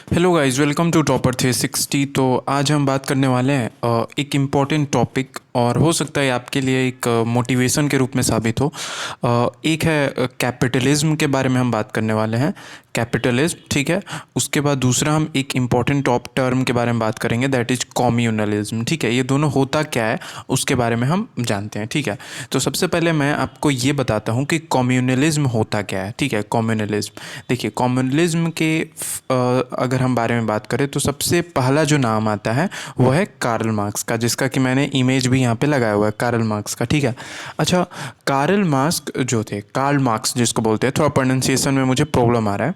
Hello guys, welcome to topper 360। तो आज हम बात करने वाले हैं एक इम्पॉर्टेंट टॉपिक, और हो सकता है आपके लिए एक मोटिवेशन के रूप में साबित हो। एक है कैपिटलिज्म के बारे में हम बात करने वाले हैं। कैपिटलिज्म, ठीक है। उसके बाद दूसरा हम एक इम्पॉर्टेंट टॉप टर्म के बारे में बात करेंगे, दैट इज कम्युनलिज्म, ठीक है। ये दोनों होता क्या है उसके बारे में हम जानते हैं, ठीक है। तो सबसे पहले मैं आपको ये बताता हूँ कि कम्युनलिज्म होता क्या है, ठीक है। कम्युनलिज्म, देखिए कम्युनलिज्म के अगर हम बारे में बात करें तो सबसे पहला जो नाम आता है वो है कार्ल मार्क्स का, जिसका कि मैंने इमेज भी यहाँ पे लगाया हुआ है, कार्ल मार्क्स का, ठीक है। अच्छा, कार्ल मार्क्स जो थे, कार्ल मार्क्स जिसको बोलते हैं, थोड़ा प्रोनाउंसिएशन में मुझे प्रॉब्लम आ रहा है।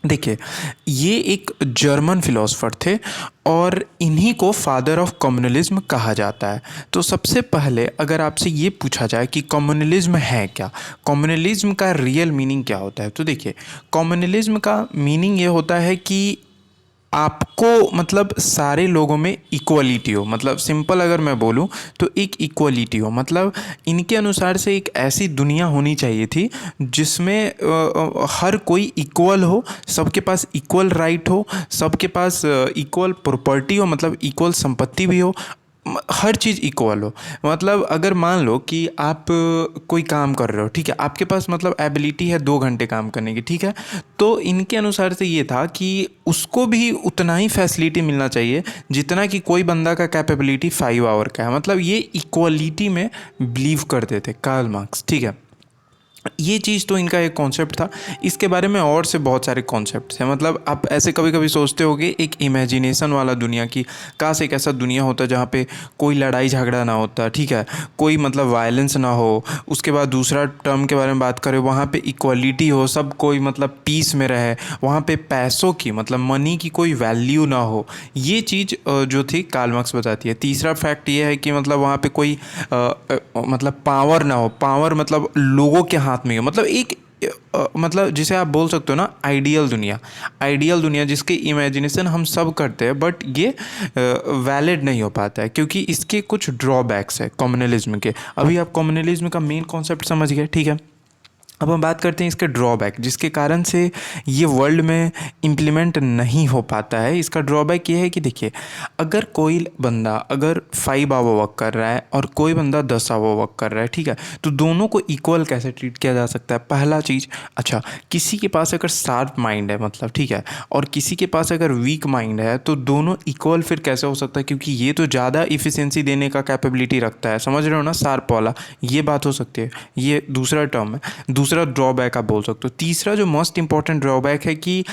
देखिए, ये एक जर्मन फिलोसोफर थे और इन्हीं को फादर ऑफ कम्युनलिज्म कहा जाता है। तो सबसे पहले अगर आपसे ये पूछा जाए कि कम्युनलिज्म है क्या, कम्युनलिज्म का रियल मीनिंग क्या होता है, तो देखिए कम्युनलिज्म का मीनिंग ये होता है कि आपको मतलब सारे लोगों में इक्वलिटी हो। मतलब सिंपल अगर मैं बोलूँ तो एक इक्वलिटी हो, मतलब इनके अनुसार से एक ऐसी दुनिया होनी चाहिए थी जिसमें हर कोई इक्वल हो, सबके पास इक्वल राइट हो, सबके पास इक्वल प्रॉपर्टी हो, मतलब इक्वल संपत्ति भी हो, हर चीज़ इक्वल हो। मतलब अगर मान लो कि आप कोई काम कर रहे हो, ठीक है, आपके पास मतलब एबिलिटी है 2 घंटे काम करने की, ठीक है। तो इनके अनुसार से ये था कि उसको भी उतना ही फैसिलिटी मिलना चाहिए जितना कि कोई बंदा का कैपेबिलिटी 5 आवर का है। मतलब ये इक्वलिटी में बिलीव करते थे कार्ल मार्क्स, ठीक है। ये चीज़ तो इनका एक कॉन्सेप्ट था। इसके बारे में और से बहुत सारे कॉन्सेप्ट्स हैं। मतलब आप ऐसे कभी कभी सोचते होगे एक इमेजिनेशन वाला दुनिया की, काश एक ऐसा दुनिया होता जहाँ पे कोई लड़ाई झगड़ा ना होता, ठीक है, कोई मतलब वायलेंस ना हो। उसके बाद दूसरा टर्म के बारे में बात करें, वहाँ पे इक्वलिटी हो, सब कोई मतलब पीस में रहे, वहाँ पे पैसों की मतलब मनी की कोई वैल्यू ना हो। ये चीज़ जो थी कार्ल मार्क्स बताती है। तीसरा फैक्ट ये है कि मतलब वहाँ पे कोई मतलब पावर ना हो, पावर मतलब लोगों के हाथ में हो, मतलब एक मतलब जिसे आप बोल सकते हो ना आइडियल दुनिया, आइडियल दुनिया जिसके इमेजिनेशन हम सब करते हैं, बट ये वैलिड नहीं हो पाता है क्योंकि इसके कुछ ड्रॉबैक्स है कम्युनलिज्म के। अभी आप कम्युनलिज्म का मेन कॉन्सेप्ट समझ गए, ठीक है। अब हम बात करते हैं इसके ड्रॉबैक, जिसके कारण से ये वर्ल्ड में इम्प्लीमेंट नहीं हो पाता है। इसका ड्रॉबैक ये है कि देखिए, अगर कोई बंदा अगर 5 आवर वर्क कर रहा है और कोई बंदा 10 आवर वर्क कर रहा है, ठीक है, तो दोनों को इक्वल कैसे ट्रीट किया जा सकता है, पहला चीज़। अच्छा, किसी के पास अगर शार्प माइंड है, मतलब ठीक है, और किसी के पास अगर वीक माइंड है, तो दोनों इक्वल फिर कैसे हो सकता है, क्योंकि ये तो ज़्यादा इफ़िशिएंसी देने का कैपेबिलिटी रखता है, समझ रहे हो ना, शार्प वाला। ये बात हो सकती है, ये दूसरा टर्म है, दूसरा ड्रॉबैक आप बोल सकते हो। तीसरा जो मोस्ट इंपॉर्टेंट ड्रॉबैक है कि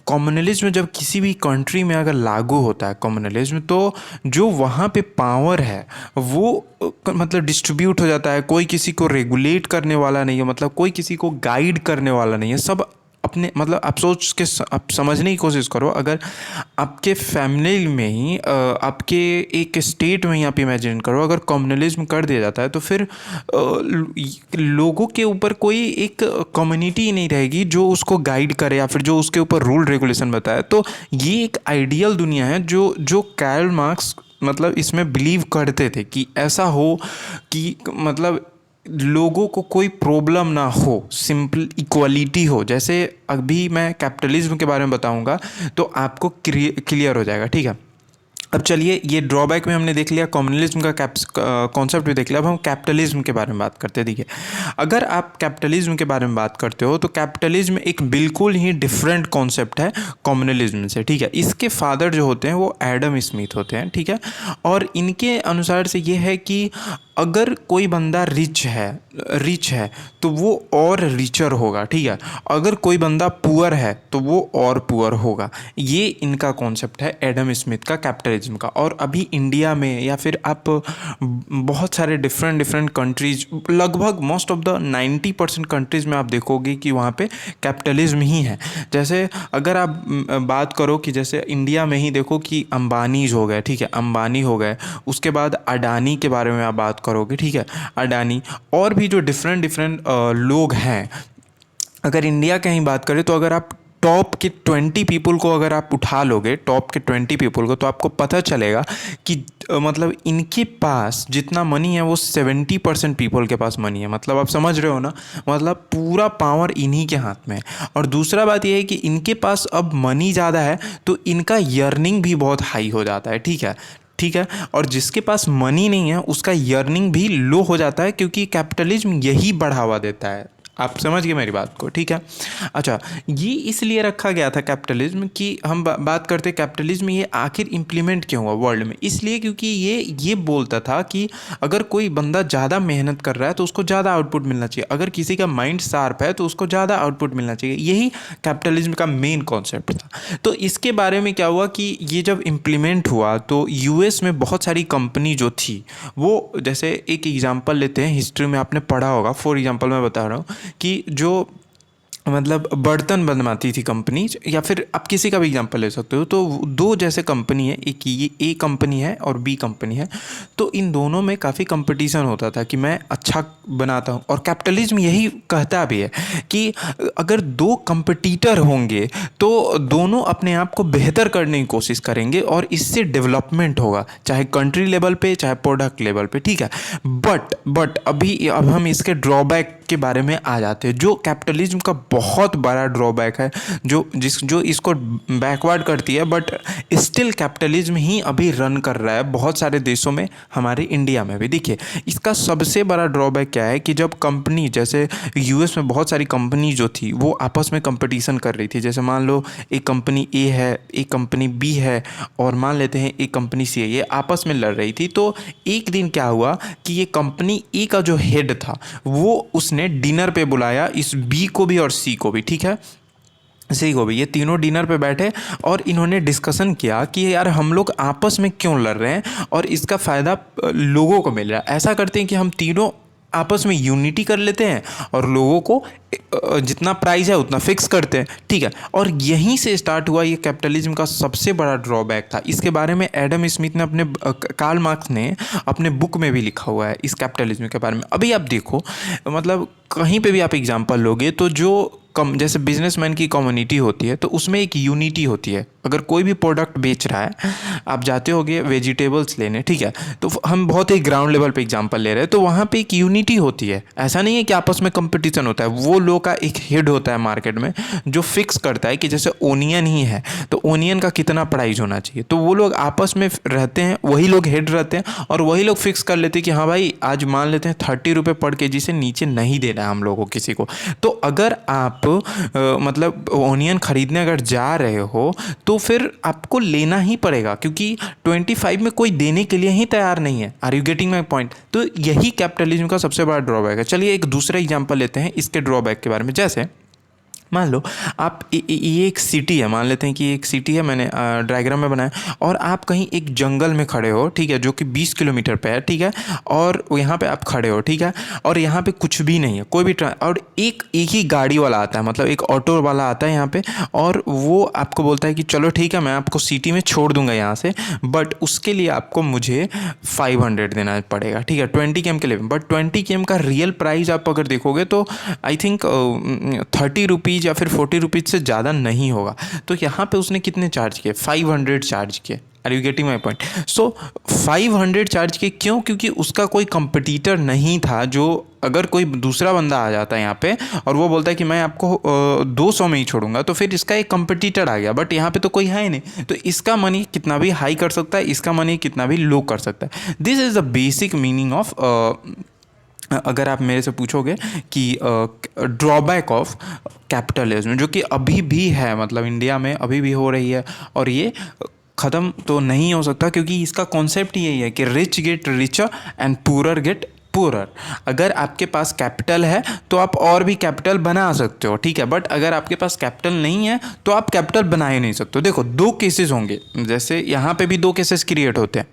कम्युनलिज्म जब किसी भी कंट्री में अगर लागू होता है कम्युनलिज्म, तो जो वहाँ पे पावर है वो मतलब डिस्ट्रीब्यूट हो जाता है। कोई किसी को रेगुलेट करने वाला नहीं है, मतलब कोई किसी को गाइड करने वाला नहीं है। सब अपने मतलब आप सोच के आप समझने की कोशिश करो, अगर आपके फैमिली में ही आपके एक स्टेट में ही आप इमेजिन करो, अगर कम्युनलिज्म कर दिया जाता है तो फिर लोगों के ऊपर कोई एक कम्युनिटी ही नहीं रहेगी जो उसको गाइड करे या फिर जो उसके ऊपर रूल रेगुलेशन बताए। तो ये एक आइडियल दुनिया है जो जो कार्ल मार्क्स मतलब इसमें बिलीव करते थे कि ऐसा हो कि मतलब लोगों को कोई प्रॉब्लम ना हो, सिंपल इक्वलिटी हो। जैसे अभी मैं कैपिटलिज्म के बारे में बताऊंगा तो आपको क्लियर हो जाएगा, ठीक है। अब चलिए, ये ड्रॉबैक में हमने देख लिया, कम्युनलिज्म का कॉन्सेप्ट भी देख लिया। अब हम कैपिटलिज्म के बारे में बात करते हैं। देखिए, अगर आप कैपिटलिज्म के बारे में बात करते हो तो कैपिटलिज्म एक बिल्कुल ही डिफरेंट कॉन्सेप्ट है कम्युनलिज्म से, ठीक है। इसके फादर जो होते हैं वो एडम स्मिथ होते हैं, ठीक है। और इनके अनुसार से ये है कि अगर कोई बंदा रिच है तो वो और रिचर होगा, ठीक है। अगर कोई बंदा पुअर है तो वो और पुअर होगा। ये इनका कॉन्सेप्ट है एडम स्मिथ का कैपिटलिज्म का। और अभी इंडिया में या फिर आप बहुत सारे डिफरेंट डिफरेंट कंट्रीज, लगभग मोस्ट ऑफ द 90% कंट्रीज़ में आप देखोगे कि वहाँ पे कैपिटलिज्म ही है। जैसे अगर आप बात करो कि जैसे इंडिया में ही देखो कि अंबानीज हो गए, ठीक है, अंबानी हो गए, उसके बाद अडानी के बारे में आप बात करोगे, ठीक है, अडानी, और भी जो डिफरेंट डिफरेंट लोग हैं। अगर इंडिया की ही बात करें तो अगर आप टॉप के 20 पीपल को अगर आप उठा लोगे, टॉप के 20 पीपल को, तो आपको पता चलेगा कि मतलब इनके पास जितना मनी है वो 70% पीपल के पास मनी है। मतलब आप समझ रहे हो ना, मतलब पूरा पावर इन्हीं के हाथ में है। और दूसरा बात ये है कि इनके पास अब मनी ज़्यादा है तो इनका अर्निंग भी बहुत हाई हो जाता है, ठीक है, ठीक है। और जिसके पास मनी नहीं है उसका अर्निंग भी लो हो जाता है, क्योंकि कैपिटलिज्म यही बढ़ावा देता है। आप समझ गए मेरी बात को, ठीक है। अच्छा, ये इसलिए रखा गया था कैपिटलिज्म कि हम बात करते कैपिटलिज्म ये आखिर इम्प्लीमेंट क्यों हुआ वर्ल्ड में। इसलिए क्योंकि ये बोलता था कि अगर कोई बंदा ज़्यादा मेहनत कर रहा है तो उसको ज़्यादा आउटपुट मिलना चाहिए, अगर किसी का माइंड शार्प है तो उसको ज़्यादा आउटपुट मिलना चाहिए। यही कैपिटलिज्म का मेन कॉन्सेप्ट था। तो इसके बारे में क्या हुआ कि ये जब इम्प्लीमेंट हुआ तो यूएस में बहुत सारी कंपनी जो थी वो, जैसे एक एग्जांपल लेते हैं, हिस्ट्री में आपने पढ़ा होगा, फॉर एग्जांपल मैं बता रहा हूँ कि जो मतलब बर्तन बनवाती थी कंपनी, या फिर आप किसी का भी एग्जांपल ले सकते हो, तो दो जैसे कंपनी है, एक ये ए कंपनी है और बी कंपनी है, तो इन दोनों में काफ़ी कंपटीशन होता था कि मैं अच्छा बनाता हूँ। और कैपिटलिज्म यही कहता भी है कि अगर दो कंपटीटर होंगे तो दोनों अपने आप को बेहतर करने की कोशिश करेंगे और इससे डेवलपमेंट होगा, चाहे कंट्री लेवल पे चाहे प्रोडक्ट लेवल पे, ठीक है। बट अब हम इसके ड्रॉबैक के बारे में आ जाते हैं, जो कैपिटलिज्म का बहुत बड़ा ड्रॉबैक है, जो इसको बैकवर्ड करती है। बट स्टिल कैपिटलिज्म ही अभी रन कर रहा है बहुत सारे देशों में, हमारे इंडिया में भी। देखिए, इसका सबसे बड़ा ड्रॉबैक क्या है कि जब कंपनी, जैसे यूएस में बहुत सारी कंपनी जो थी वो आपस में कंपटीशन कर रही थी। जैसे मान लो एक कंपनी ए है, एक कंपनी बी है, और मान लेते हैं एक कंपनी सी है, ये आपस में लड़ रही थी। तो एक दिन क्या हुआ कि ये कंपनी ए का जो हेड था वो उसने डिनर पे बुलाया इस बी को भी और सी को भी, ठीक है, सी को भी। ये तीनों डिनर पे बैठे और इन्होंने डिस्कशन किया कि यार हम लोग आपस में क्यों लड़ रहे हैं और इसका फ़ायदा लोगों को मिल रहा है। ऐसा करते हैं कि हम तीनों आपस में यूनिटी कर लेते हैं और लोगों को जितना प्राइस है उतना फिक्स करते हैं, ठीक है। और यहीं से स्टार्ट हुआ ये कैपिटलिज्म का सबसे बड़ा ड्रॉबैक था। इसके बारे में एडम स्मिथ ने अपने कार्ल मार्क्स ने अपने बुक में भी लिखा हुआ है इस कैपिटलिज्म के बारे में। अभी आप देखो, मतलब कहीं पे भी आप एग्जांपल लोगे तो जो जैसे बिजनेसमैन की कम्युनिटी होती है तो उसमें एक यूनिटी होती है। अगर कोई भी प्रोडक्ट बेच रहा है, आप जाते होगे वेजिटेबल्स लेने, ठीक है, तो हम बहुत ही ग्राउंड लेवल पे एग्जांपल ले रहे हैं, तो वहाँ पे एक यूनिटी होती है। ऐसा नहीं है कि आपस में कंपटीशन होता है। वो लोग का एक हेड होता है मार्केट में जो फिक्स करता है कि जैसे ओनियन ही है तो ओनियन का कितना प्राइस होना चाहिए, तो वो लोग आपस में रहते हैं, वही लोग हेड रहते हैं और वही लोग फिक्स कर लेते हैं कि हाँ भाई आज मान लेते हैं 30 रुपये पर केजी से नीचे नहीं देना है हम लोगों को किसी को। तो अगर आप मतलब ओनियन खरीदने अगर जा रहे हो तो फिर आपको लेना ही पड़ेगा, क्योंकि 25 में कोई देने के लिए ही तैयार नहीं है। Are you getting my point? तो यही कैपिटलिज्म का सबसे बड़ा ड्रॉबैक है। चलिए एक दूसरा एग्जांपल लेते हैं इसके ड्रॉबैक के बारे में। जैसे मान लो आप ये एक सिटी है, मान लेते हैं कि एक सिटी है, मैंने डायग्राम में बनाया, और आप कहीं एक जंगल में खड़े हो, ठीक है, जो कि 20 किलोमीटर पे है, ठीक है, और यहाँ पे आप खड़े हो, ठीक है, और यहाँ पे कुछ भी नहीं है, कोई भी और एक ही गाड़ी वाला आता है, मतलब एक ऑटो वाला आता है यहाँ पे, और वो आपको बोलता है कि चलो ठीक है मैं आपको सिटी में छोड़ दूंगा यहाँ से, बट उसके लिए आपको मुझे 500 देना पड़ेगा, ठीक है, 20 km के लिए। बट 20 km का रियल प्राइस आप अगर देखोगे तो आई थिंक 30 रुपीज़ या फिर 40 रुपीज़ से ज़्यादा नहीं होगा। तो यहाँ पे उसने कितने चार्ज किए? 500 चार्ज किए। Are you getting my point? So 500 charge किए क्यों? क्योंकि उसका कोई कंपटीटर नहीं था। जो अगर कोई दूसरा बंदा आ जाता है यहाँ पे और वो बोलता है कि मैं आपको 200 में ही छोड़ूंगा, तो फिर इसका एक कंपटीटर आ गया, बट यहाँ पे तो कोई है ही नहीं, तो इसका मनी कितना भी हाई कर सकता है, इसका मनी कितना भी लो कर सकता है। This is the basic meaning of, अगर आप मेरे से पूछोगे कि ड्रॉबैक ऑफ कैपिटलिज्म, जो कि अभी भी है, मतलब इंडिया में अभी भी हो रही है, और ये ख़त्म तो नहीं हो सकता, क्योंकि इसका कॉन्सेप्ट यही है कि rich get richer and poor get poorer. अगर आपके पास कैपिटल है तो आप और भी कैपिटल बना सकते हो, ठीक है, बट अगर आपके पास कैपिटल नहीं है तो आप कैपिटल बना ही नहीं सकते हो। देखो दो केसेस होंगे, जैसे यहाँ पे भी दो केसेस क्रिएट होते हैं।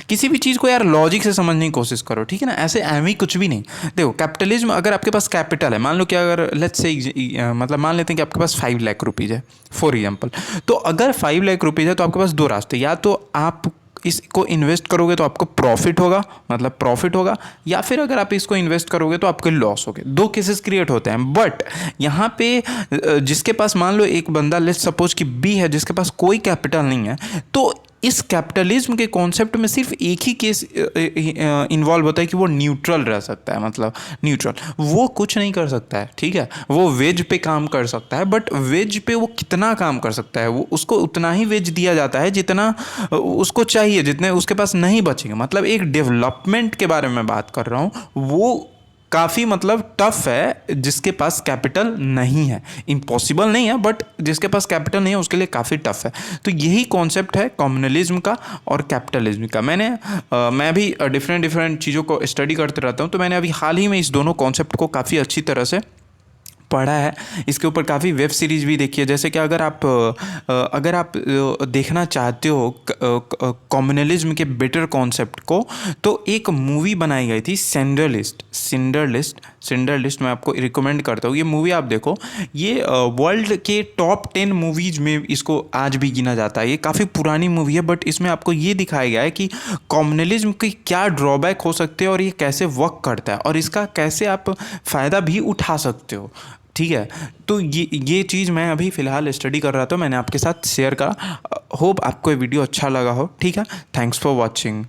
किसी भी चीज़ को यार लॉजिक से समझने की कोशिश करो, ठीक है ना, ऐसे एवं कुछ भी नहीं। देखो कैपिटलिज्म, अगर आपके पास कैपिटल है, मान लो कि अगर लेट्स से मतलब मान लेते हैं कि आपके पास 5 लाख रुपीज़ है फॉर एग्जाम्पल, तो अगर 5 लाख रुपीज़ है तो आपके पास दो रास्ते, या तो आप इसको इन्वेस्ट करोगे तो आपको प्रॉफिट होगा, मतलब प्रॉफिट होगा, या फिर अगर आप इसको इन्वेस्ट करोगे तो आपके लॉस होगे। दो केसेस क्रिएट होते हैं। बट यहाँ पे जिसके पास, मान लो एक बंदा, लेट्स सपोज कि बी है, जिसके पास कोई कैपिटल नहीं है, तो इस कैपिटलिज्म के कॉन्सेप्ट में सिर्फ एक ही केस इन्वॉल्व होता है कि वो न्यूट्रल रह सकता है, मतलब न्यूट्रल, वो कुछ नहीं कर सकता है, ठीक है। वो वेज पे काम कर सकता है, बट वेज पे वो कितना काम कर सकता है, वो उसको उतना ही वेज दिया जाता है जितना उसको चाहिए, जितने उसके पास नहीं बचेंगे। मतलब एक डेवलपमेंट के बारे में बात कर रहा हूँ, वो काफ़ी मतलब टफ है जिसके पास कैपिटल नहीं है। इम्पॉसिबल नहीं है, बट जिसके पास कैपिटल नहीं है उसके लिए काफ़ी टफ है। तो यही कॉन्सेप्ट है कम्युनलिज्म का और कैपिटलिज्म का। मैं भी डिफरेंट चीज़ों को स्टडी करते रहता हूँ, तो मैंने अभी हाल ही में इस दोनों कॉन्सेप्ट को काफ़ी अच्छी तरह से पढ़ा है। इसके ऊपर काफ़ी वेब सीरीज़ भी देखी है। जैसे कि अगर आप देखना चाहते हो कम्युनलिज्म के बेटर कॉन्सेप्ट को, तो एक मूवी बनाई गई थी सिंडर लिस्ट मैं आपको रिकमेंड करता हूँ। ये मूवी आप देखो, ये वर्ल्ड के टॉप 10 मूवीज़ में इसको आज भी गिना जाता है। ये काफ़ी पुरानी मूवी है, बट इसमें आपको ये दिखाया गया है कि कम्युनलिज्म की क्या ड्रॉबैक हो सकते हैं और ये कैसे वर्क करता है और इसका कैसे आप फ़ायदा भी उठा सकते हो, ठीक है। तो ये चीज़ मैं अभी फ़िलहाल स्टडी कर रहा था, मैंने आपके साथ शेयर करा। होप आपको ये वीडियो अच्छा लगा हो, ठीक है। Thanks for watching.